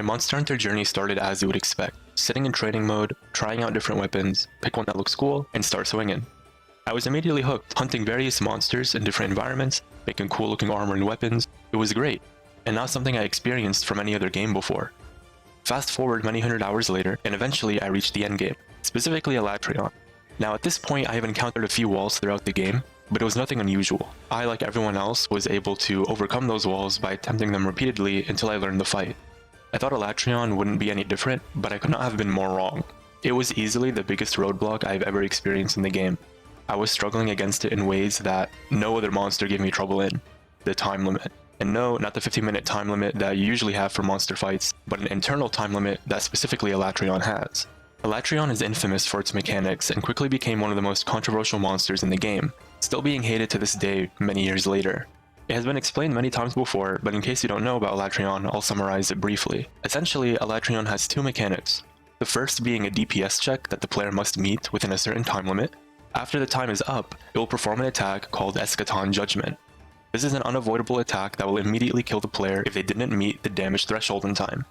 My Monster Hunter journey started as you would expect, sitting in training mode, trying out different weapons, pick one that looks cool, and start swinging. I was immediately hooked, hunting various monsters in different environments, making cool looking armor and weapons. It was great, and not something I experienced from any other game before. Fast forward many hundred hours later, and eventually I reached the endgame, specifically Alatreon. Now at this point I have encountered a few walls throughout the game, but it was nothing unusual. I, like everyone else, was able to overcome those walls by attempting them repeatedly until I learned the fight. I thought Alatreon wouldn't be any different, but I could not have been more wrong. It was easily the biggest roadblock I've ever experienced in the game. I was struggling against it in ways that no other monster gave me trouble in. The time limit. And no, not the 15-minute time limit that you usually have for monster fights, but an internal time limit that specifically Alatreon has. Alatreon is infamous for its mechanics and quickly became one of the most controversial monsters in the game, still being hated to this day many years later. It has been explained many times before, but in case you don't know about Alatreon, I'll summarize it briefly. Essentially, Alatreon has two mechanics. The first being a DPS check that the player must meet within a certain time limit. After the time is up, it will perform an attack called Eschaton Judgment. This is an unavoidable attack that will immediately kill the player if they didn't meet the damage threshold in time.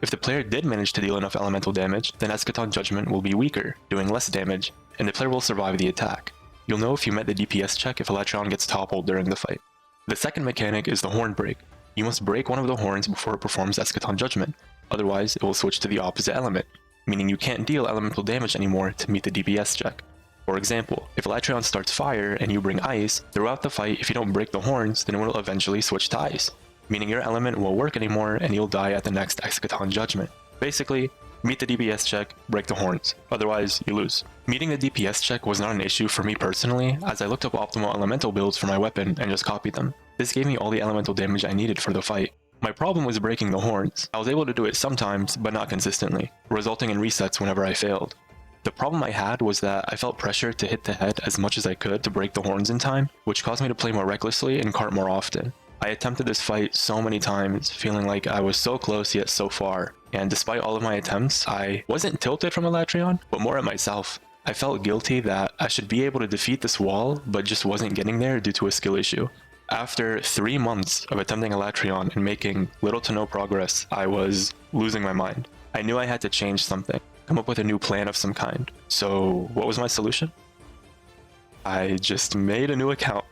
If the player did manage to deal enough elemental damage, then Eschaton Judgment will be weaker, doing less damage, and the player will survive the attack. You'll know if you met the DPS check if Alatreon gets toppled during the fight. The second mechanic is the horn break. You must break one of the horns before it performs Eschaton Judgment, otherwise it will switch to the opposite element, meaning you can't deal elemental damage anymore to meet the DPS check. For example, if Alatreon starts fire and you bring ice, throughout the fight if you don't break the horns, then it will eventually switch to ice, meaning your element won't work anymore and you'll die at the next Eschaton Judgment. Basically, meet the DPS check, break the horns, otherwise you lose. Meeting the DPS check was not an issue for me personally, as I looked up optimal elemental builds for my weapon and just copied them. This gave me all the elemental damage I needed for the fight. My problem was breaking the horns. I was able to do it sometimes, but not consistently, resulting in resets whenever I failed. The problem I had was that I felt pressure to hit the head as much as I could to break the horns in time, which caused me to play more recklessly and cart more often. I attempted this fight so many times, feeling like I was so close yet so far, and despite all of my attempts, I wasn't tilted from Alatreon, but more at myself. I felt guilty that I should be able to defeat this wall, but just wasn't getting there due to a skill issue. After 3 months of attempting Alatreon and making little to no progress, I was losing my mind. I knew I had to change something, come up with a new plan of some kind. So what was my solution? I just made a new account.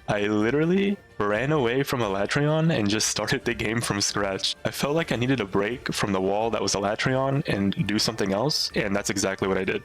I literally ran away from Alatreon and just started the game from scratch. I felt like I needed a break from the wall that was Alatreon and do something else, and that's exactly what I did.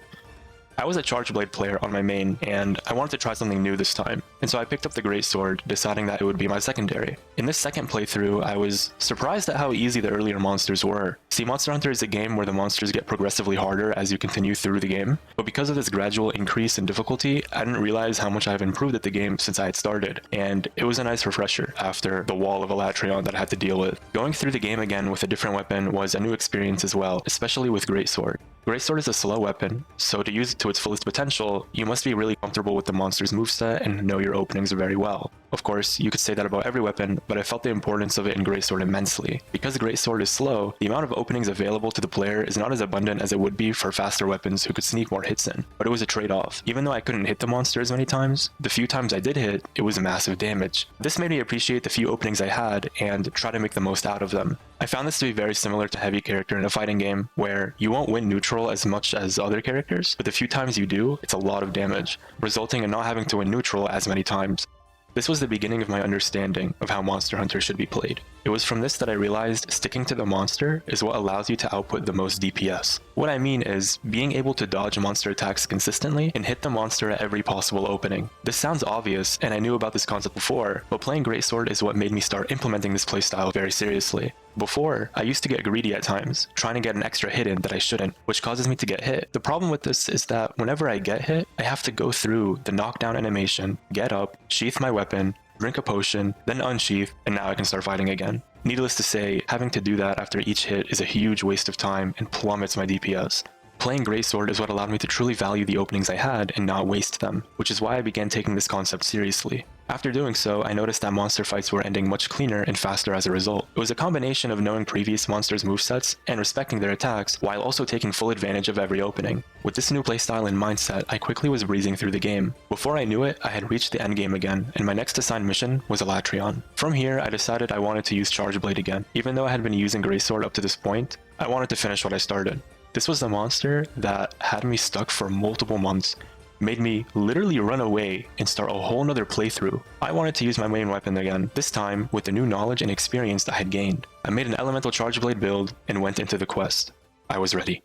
I was a Charge Blade player on my main, and I wanted to try something new this time, and so I picked up the Greatsword, deciding that it would be my secondary. In this second playthrough, I was surprised at how easy the earlier monsters were. See, Monster Hunter is a game where the monsters get progressively harder as you continue through the game, but because of this gradual increase in difficulty, I didn't realize how much I've improved at the game since I had started, and it was a nice refresher after the wall of Alatreon that I had to deal with. Going through the game again with a different weapon was a new experience as well, especially with Greatsword. Greatsword is a slow weapon, so to use it to its fullest potential, you must be really comfortable with the monster's moveset and know your openings very well. Of course, you could say that about every weapon, but I felt the importance of it in Greatsword immensely. Because Greatsword is slow, the amount of openings available to the player is not as abundant as it would be for faster weapons who could sneak more hits in, but it was a trade-off. Even though I couldn't hit the monster as many times, the few times I did hit, it was massive damage. This made me appreciate the few openings I had and try to make the most out of them. I found this to be very similar to heavy character in a fighting game, where you won't win neutral as much as other characters, but the few times you do, it's a lot of damage, resulting in not having to win neutral as many times. This was the beginning of my understanding of how Monster Hunter should be played. It was from this that I realized sticking to the monster is what allows you to output the most DPS. What I mean is being able to dodge monster attacks consistently and hit the monster at every possible opening. This sounds obvious, and I knew about this concept before, but playing Greatsword is what made me start implementing this playstyle very seriously. Before, I used to get greedy at times, trying to get an extra hit in that I shouldn't, which causes me to get hit. The problem with this is that whenever I get hit, I have to go through the knockdown animation, get up, sheath my weapon, drink a potion, then unsheath, and now I can start fighting again. Needless to say, having to do that after each hit is a huge waste of time and plummets my DPS. Playing Greatsword is what allowed me to truly value the openings I had and not waste them, which is why I began taking this concept seriously. After doing so, I noticed that monster fights were ending much cleaner and faster as a result. It was a combination of knowing previous monsters' movesets and respecting their attacks, while also taking full advantage of every opening. With this new playstyle and mindset, I quickly was breezing through the game. Before I knew it, I had reached the endgame again, and my next assigned mission was Alatreon. From here, I decided I wanted to use Charge Blade again. Even though I had been using Greysword up to this point, I wanted to finish what I started. This was the monster that had me stuck for multiple months, made me literally run away and start a whole nother playthrough. I wanted to use my main weapon again, this time with the new knowledge and experience I had gained. I made an elemental Charge Blade build and went into the quest. I was ready.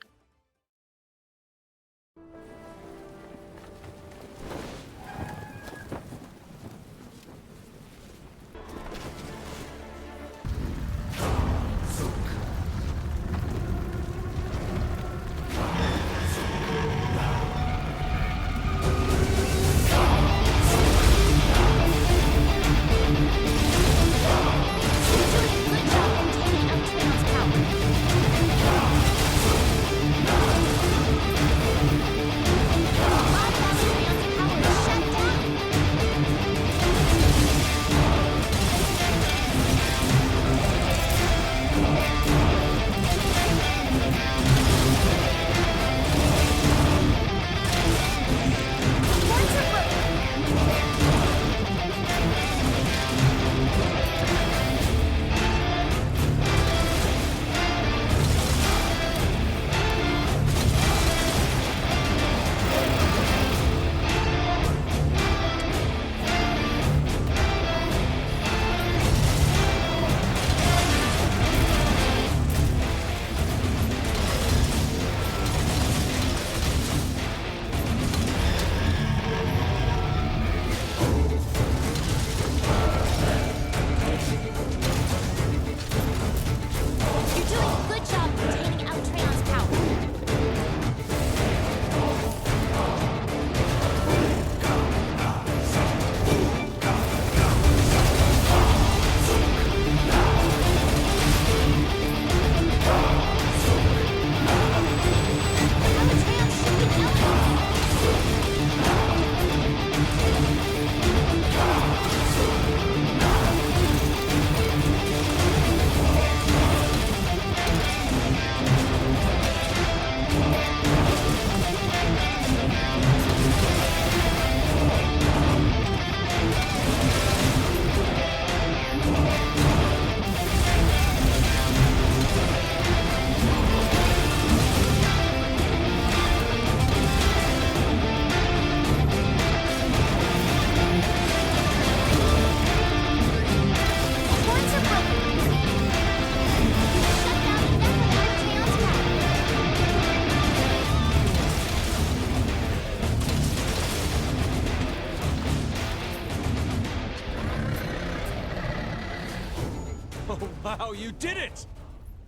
Oh, wow, you did it!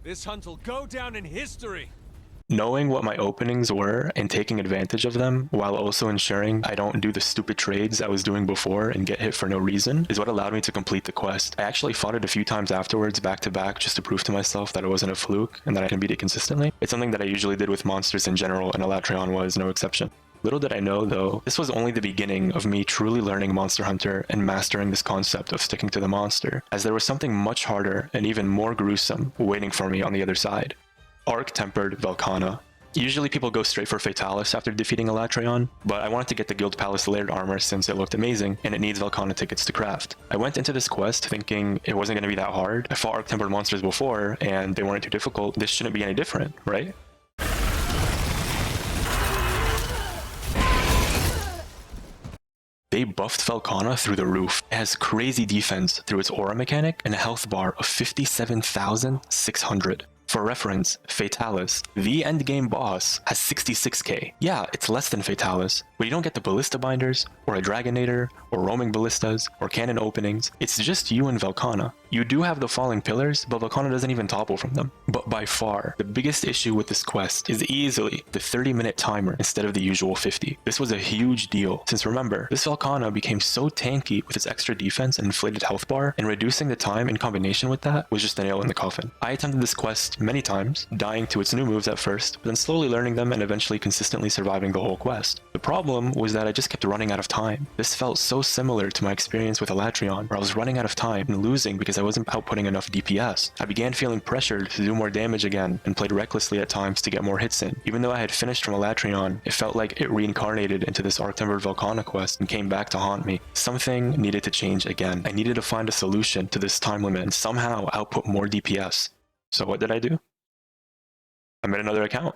This hunt'll go down in history! Knowing what my openings were and taking advantage of them, while also ensuring I don't do the stupid trades I was doing before and get hit for no reason, is what allowed me to complete the quest. I actually fought it a few times afterwards, back to back, just to prove to myself that it wasn't a fluke and that I can beat it consistently. It's something that I usually did with monsters in general, and Alatreon was no exception. Little did I know, though, this was only the beginning of me truly learning Monster Hunter and mastering this concept of sticking to the monster, as there was something much harder and even more gruesome waiting for me on the other side. Arc-tempered Velkhana. Usually people go straight for Fatalis after defeating Alatreon, but I wanted to get the Guild Palace layered armor since it looked amazing, and it needs Velkhana tickets to craft. I went into this quest thinking it wasn't going to be that hard. I fought Arc-tempered monsters before, and they weren't too difficult. This shouldn't be any different, right? They buffed Velkhana through the roof. It has crazy defense through its aura mechanic and a health bar of 57,600. For reference, Fatalis, the endgame boss, has 66k. Yeah, it's less than Fatalis, but you don't get the Ballista Binders, or a Dragonator, or roaming Ballistas, or cannon openings. It's just you and Velkhana. You do have the falling pillars, but Velkhana doesn't even topple from them. But by far, the biggest issue with this quest is easily the 30-minute timer instead of the usual 50. This was a huge deal, since remember, this Velkhana became so tanky with its extra defense and inflated health bar, and reducing the time in combination with that was just a nail in the coffin. I attempted this quest many times, dying to its new moves at first, but then slowly learning them and eventually consistently surviving the whole quest. The problem was that I just kept running out of time. This felt so similar to my experience with Elatrion, where I was running out of time and losing because I wasn't outputting enough DPS. I began feeling pressured to do more damage again, and played recklessly at times to get more hits in. Even though I had finished from Elatrion, it felt like it reincarnated into this Arctember Volcana quest and came back to haunt me. Something needed to change again. I needed to find a solution to this time limit and somehow output more DPS. So what did I do? I made another account.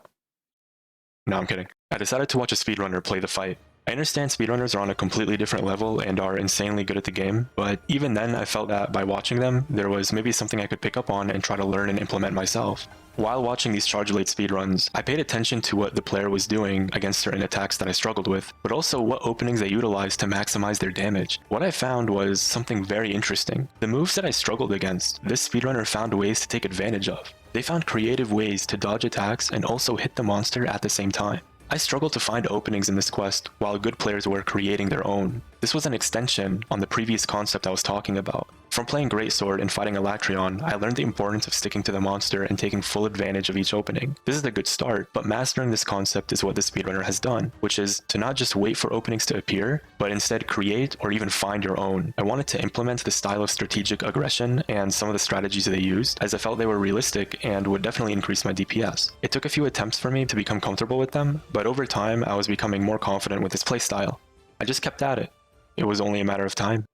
No, I'm kidding. I decided to watch a speedrunner play the fight. I understand speedrunners are on a completely different level and are insanely good at the game, but even then I felt that by watching them, there was maybe something I could pick up on and try to learn and implement myself. While watching these charge late speedruns, I paid attention to what the player was doing against certain attacks that I struggled with, but also what openings they utilized to maximize their damage. What I found was something very interesting. The moves that I struggled against, this speedrunner found ways to take advantage of. They found creative ways to dodge attacks and also hit the monster at the same time. I struggled to find openings in this quest while good players were creating their own. This was an extension on the previous concept I was talking about. From playing Greatsword and fighting Elatrion, I learned the importance of sticking to the monster and taking full advantage of each opening. This is a good start, but mastering this concept is what the speedrunner has done, which is to not just wait for openings to appear, but instead create or even find your own. I wanted to implement the style of strategic aggression and some of the strategies they used, as I felt they were realistic and would definitely increase my DPS. It took a few attempts for me to become comfortable with them, but over time I was becoming more confident with this playstyle. I just kept at it. It was only a matter of time.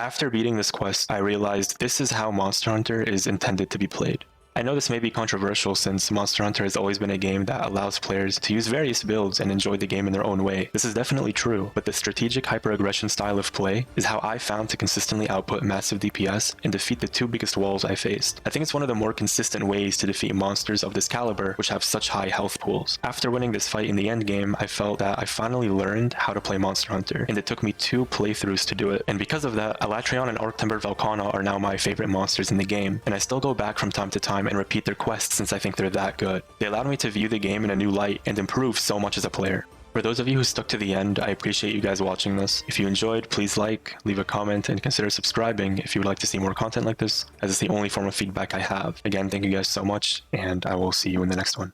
After beating this quest, I realized this is how Monster Hunter is intended to be played. I know this may be controversial since Monster Hunter has always been a game that allows players to use various builds and enjoy the game in their own way. This is definitely true, but the strategic hyper-aggression style of play is how I found to consistently output massive DPS and defeat the two biggest walls I faced. I think it's one of the more consistent ways to defeat monsters of this caliber which have such high health pools. After winning this fight in the end game, I felt that I finally learned how to play Monster Hunter, and it took me 2 playthroughs to do it. And because of that, Alatreon and Arctember Velkhana are now my favorite monsters in the game, and I still go back from time to time and repeat their quests since I think they're that good. They allowed me to view the game in a new light and improve so much as a player. For those of you who stuck to the end, I appreciate you guys watching this. If you enjoyed, please like, leave a comment, and consider subscribing if you would like to see more content like this, as it's the only form of feedback I have. Again, thank you guys so much, and I will see you in the next one.